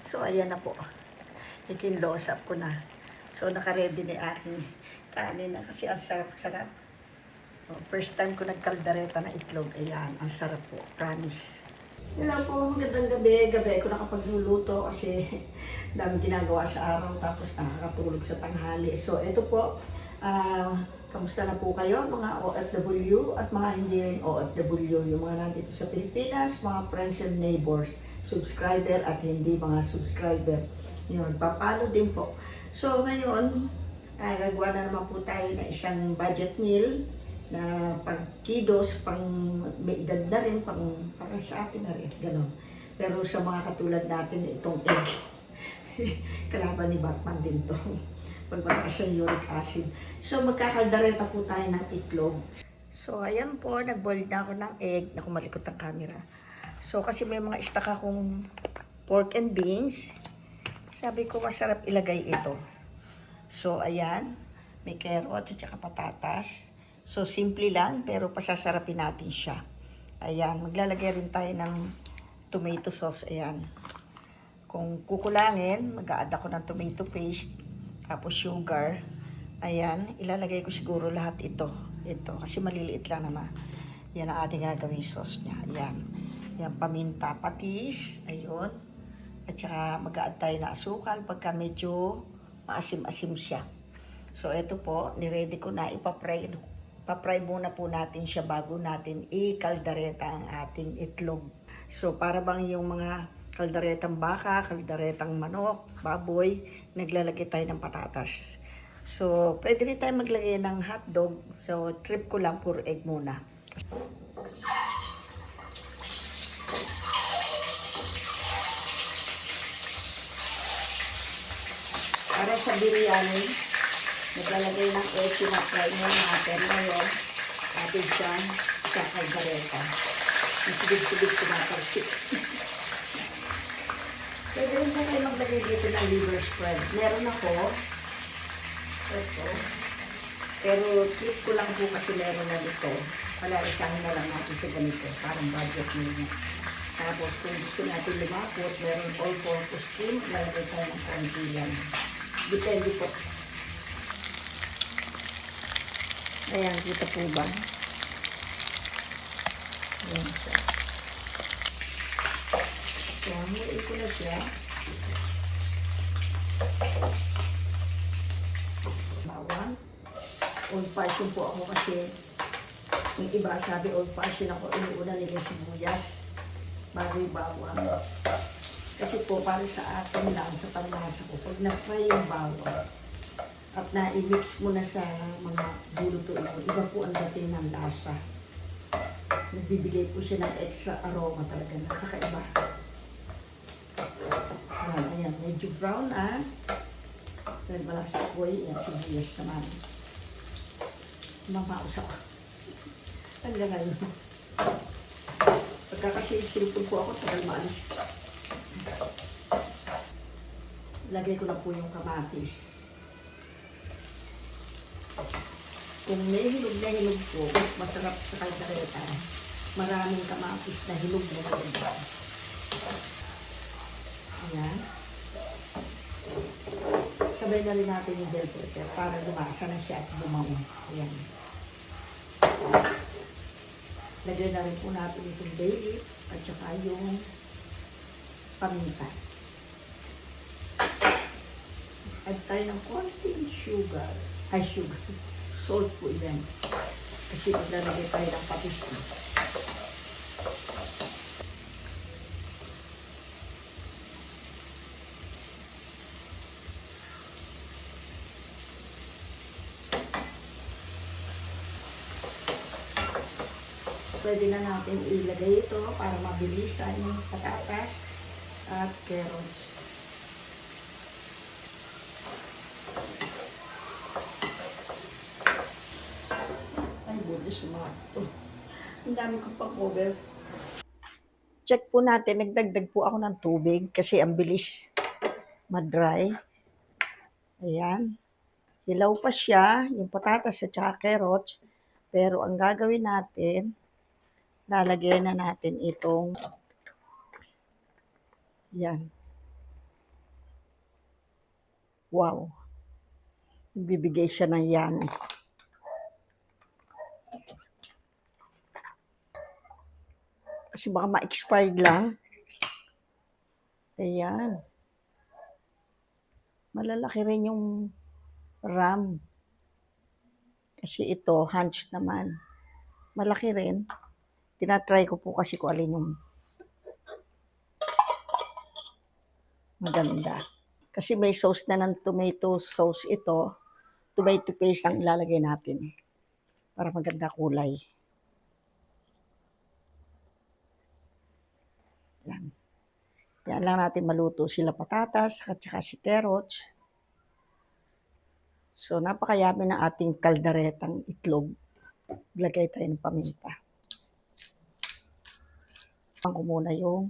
So, ayan na po. Ikinlose up ko na. So, naka-ready ni aking kanin na kasi ang sarap-sarap. First time ko nagkaldareta na itlog. Ayan, ang sarap po. Promise. Hello po, magandang gabi. Gabi ko nakapagluluto kasi dami ginagawa sa araw tapos nakakatulog sa tanghali. So, ito po. Kamusta na po kayo mga OFW at mga hindi rin OFW, yung mga nandito sa Pilipinas, mga friends and neighbors, subscriber at hindi mga subscriber. Yun, papalo din po. So ngayon, nagawa na naman po tayo ng isang budget meal na pang kidos, pang may edad na rin, para sa akin na rin, gano'n. Pero sa mga katulad natin, itong egg, kalaban ni Batman din to. Pagmataas sa uric acid. So, magkakaldareta po tayo ng itlog. So, ayan po, nag-boil na ako ng egg. Naku, malikot ang camera. So, kasi may mga stock akong pork and beans. Sabi ko, masarap ilagay ito. So, ayan. May carrots at saka patatas. So, simple lang, pero pasasarapin natin siya. Ayan, maglalagay rin tayo ng tomato sauce. Ayan. Kung kukulangin, mag-a-add ako ng tomato paste. Tapos sugar. Ayan, ilalagay ko siguro lahat ito. Ito, kasi maliliit lang naman. Yan ang ating gagawin sauce niya. Ayan. Yan, paminta, patis. Ayun. At saka mag-a-add tayo na asukal pagka medyo maasim-asim siya. So, ito po, niready ko na. Papry muna po natin siya bago natin i-kaldareta ang ating itlog. So, para bang yung mga kaldaretang baka, kaldaretang manok, baboy, naglalagay tayo ng patatas. So, pwede rin tayo maglagay ng hotdog. So, trip ko lang, puro egg muna. Para sa biryani, naglalagay ng egg, pinapry muna natin ngayon. Atin siyang sa kaldareta. Sigid-sigid pinaparsik. Pwede rin po kayo maglagay dito ng liver spread. Meron ako. Ito. Pero tip ko lang po kasi meron na dito. Palalisahin na lang natin sa ganito. Parang budget nyo. Tapos kung gusto natin lumapot, meron all-purpose cream. Lalagay tayo ng konti lang. Depende po. Ayan, kita po ba? Ayan siya. So, hamuin ko na siya. Bawang. Old fashion po ako kasi yung iba sabi old fashion ako, inuuna nila sibuyas bago yung bawang. Kasi po para sa akin lang, sa panlasa ko, pag na-fry yung bawang at na-i-mix mo na sa mga bulutuin mo, iba po ang dating ng lasa. Nagbibigay po siya ng extra aroma talaga, nakakaiba. Ayan, medyo brown dahil wala sa apoy, yan, sibuyas naman. Mamaus ako. Hanggang ngayon. Pagka kasi silipon ko ako, tagal maalis. Lagay ko na po yung kamatis. Kung may hinog na hinog po, mas masarap sa kaldareta. Maraming kamatis na hinog na maganda. Ayan. Sabay na rin natin yung bell pepper para lumasa na siya at bumaon. Ayan. Lagay na rin po natin itong bay leaf at saka yung paminta. Add tayo ng konting sugar. Ay, sugar. Salt po yan. Kasi maglalagay tayo ng patis na. Pwede na natin ilagay ito para mabilisan yung patatas at carrots. Ay, bulis mga ito. Ang dami kong pa-cover. Check po natin, nagdagdag po ako ng tubig kasi ang bilis ma-dry. Ayan. Hilaw pa siya, yung patatas at saka carrots. Pero ang gagawin natin, lalagyan na natin itong yan. Wow, bibigay siya ng yummy. Kasi baka ma-expired lang. Ayan. Malalaki rin yung RAM. Kasi ito, hunch naman. Malaki rin. Tinatry ko po kasi kung alin yung maganda. Kasi may sauce na ng tomato sauce ito. Tomato paste ang ilalagay natin. Para maganda kulay. Yan. Yan lang natin maluto sila patatas at saka si carrots. So, napakayami ng ating kaldaretang itlog. Lagay tayo ng paminta. Ang ko muna yung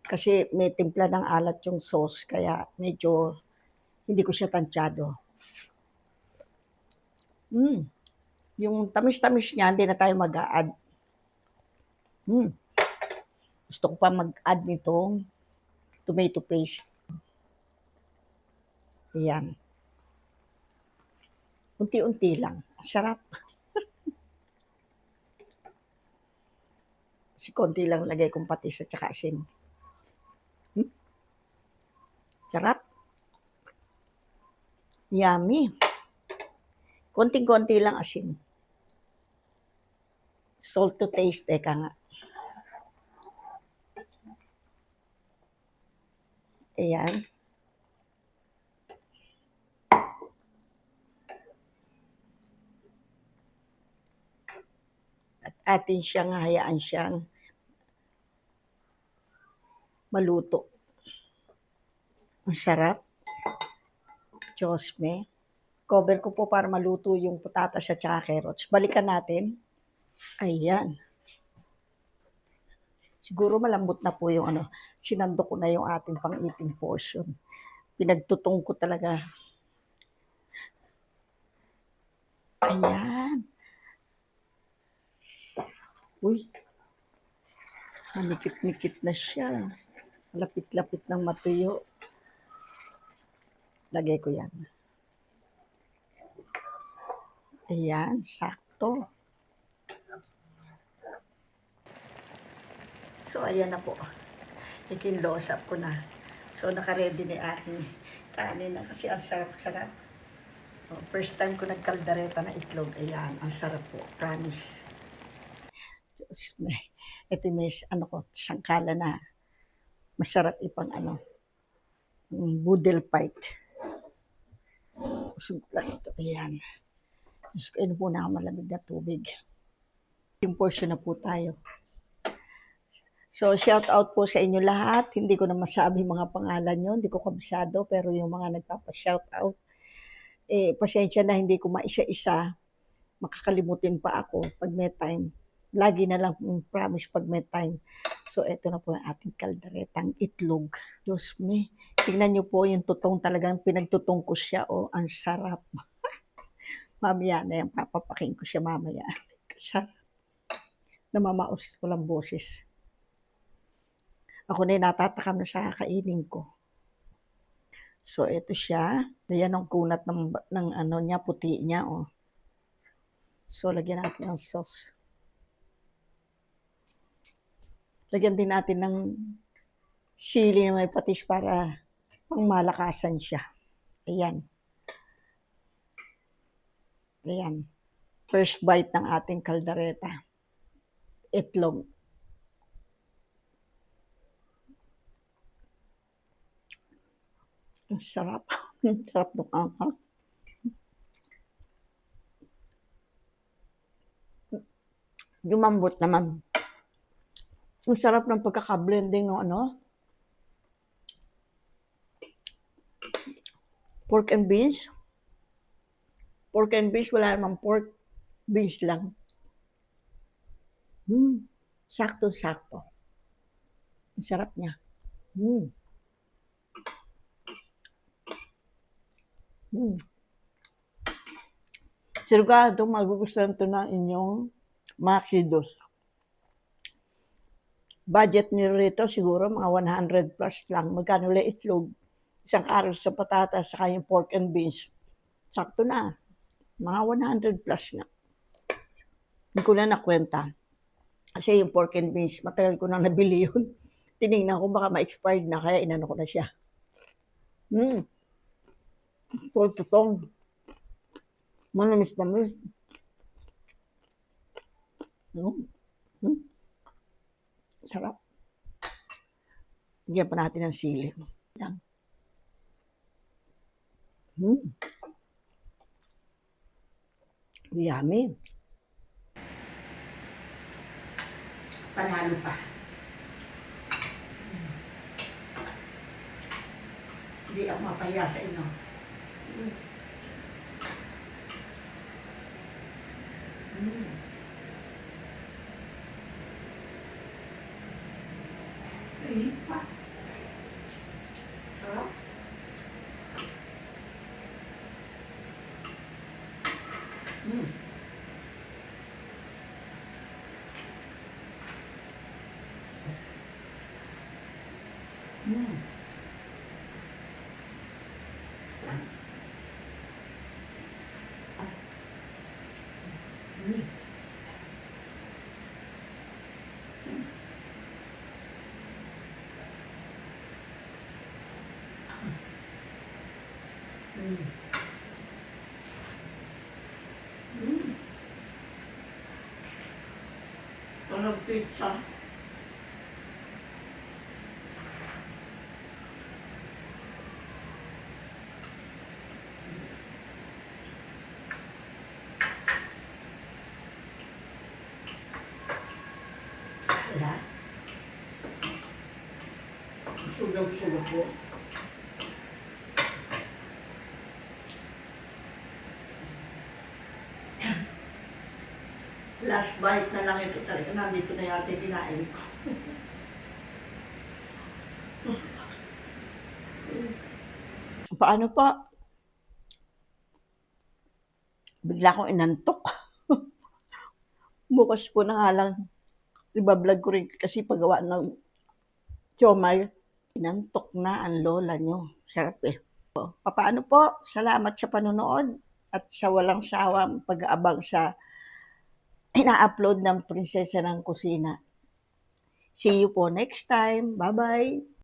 kasi may timpla ng alat yung sauce kaya medyo hindi ko siya tansyado. Yung tamis-tamis niya, hindi na tayo mag-a-add. Gusto ko pa mag-add nitong tomato paste. Ayan. Unti-unti lang. Sarap. Kasi konti lang lagay kong patis at saka asin. Sarap. Yummy. Konting-konti lang asin. Salt to taste, eka nga. Ayan. At atin siyang hayaan siyang maluto. Ang sarap. Diyos me. Cover ko po para maluto yung patatas at saka carrots. Balikan natin. Ayan. Siguro malambot na po yung sinando ko na yung ating pang-eating portion. Pinagtutong ko talaga. Ayan. Uy. Manikit-nikit na siya. Lapit-lapit ng matuyo. Lagay ko yan. Ayan, sakto. So, ayan na po. Ikinlosap ko na. So, nakaredy ni aking kanin na kasi ang sarap-sarap. First time ko nagkaldareta na itlog. Ayan, ang sarap po. Promise. Ito may sangkala na masarap ipang boodle fight. Usog lang ito. Ayan. Diyos ko, po na malamig na tubig. Yung portion na po tayo. So, shout out po sa inyo lahat. Hindi ko na masabi mga pangalan nyo. Hindi ko kabisado. Pero yung mga nagpapa-shout out, pasensya na hindi ko maisa-isa. Makakalimutin pa ako pag may time. Lagi na lang promise pag may time. So, eto na po ang ating kaldaretang itlog. Diyos me. Tingnan nyo po yung tutong talagang pinagtutong ko siya. Oh, ang sarap. Mamaya na yan. Papapaking ko siya mamaya. Sarap. Namamaos ko lang boses. Ako na natatakam na sa kakainin ko. So, ito siya. Ayan ang kunat ng niya, puti niya. Oh. So, lagyan natin ng sauce. Lagyan din natin ng sili na may patis para pangmalakasan siya. Ayan. Ayan. First bite ng ating kaldareta. Itlog. Ang sarap. Ang sarap ng anghang. Lumambot naman. Ang sarap ng pagkaka-blending ng pork and beans. Pork and beans, wala namang pork. Beans lang. Sakto-sakto. Ang sarap niya. Sigurado magugustuhan ito ng inyong mga kiddos. Budget nyo rito siguro mga 100 plus lang. Magkano lang itlog? isang carrots sa patatas, saka yung pork and beans. Sakto na. Mga 100 plus nga. Hindi ko na nakwenta. Kasi yung pork and beans, matagal ko na nabili yun. Tinignan ko baka ma-expired na, kaya inano ko na siya. Tutong. Manamis-namis. Sarap. Lagyan pa natin ng sili. Yan. Yummy. Panalo pa. Hindi ako mapahiya sa inyo. Init pa. Sarap. Sarap pizza. Wala. Sunog-sunog po. Last bite na lang ito talaga. Nandito na yata yung kinain ko. Paano pa? Bigla akong inantok. Bukas po na nga lang. Ibablog ko rin kasi paggawa ng siomai. Inantok na ang lola nyo. Sarap eh. Paano po? Salamat sa panonood at sa walang sawang pag-aabang sa ina-upload ng Prinsesa ng Kusina. See you po next time. Bye-bye!